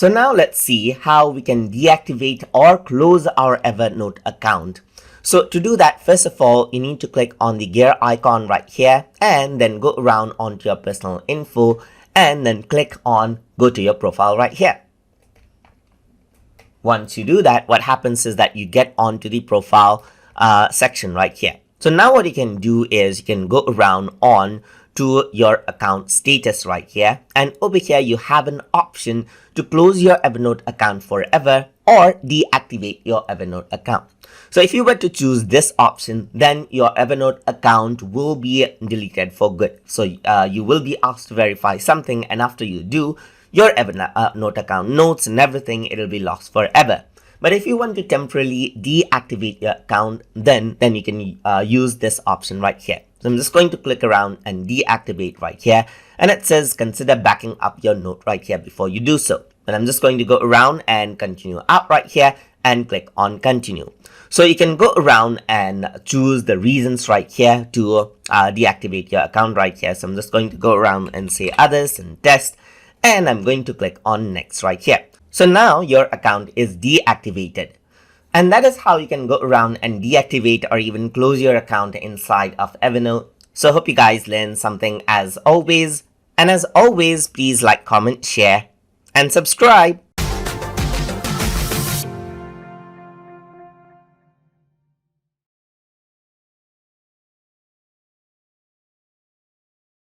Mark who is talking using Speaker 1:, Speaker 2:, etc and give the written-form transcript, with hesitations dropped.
Speaker 1: So now let's see how we can deactivate or close our Evernote account. So to do that, first of all, you need to click on the gear icon right here and then go around onto your personal info and then click on go to your profile right here. Once you do that, what happens is that you get onto the profile section right here. So now what you can do is you can go around on to your account status right here, and over here you have an option to close your Evernote account forever or deactivate your Evernote account. So if you were to choose this option, then your Evernote account will be deleted for good. So you will be asked to verify something, and after you do, your Evernote account notes and everything, it'll be lost forever. But if you want to temporarily deactivate your account, then you can use this option right here. So I'm just going to click around and deactivate right here, and it says consider backing up your note right here before you do so. And I'm just going to go around and continue up right here and click on continue. So you can go around and choose the reasons right here to deactivate your account right here. So I'm just going to go around and say others and test, and I'm going to click on next right here. So now your account is deactivated. And that is how you can go around and deactivate or even close your account inside of Evernote. So I hope you guys learned something as always. And as always, please like, comment, share, and subscribe.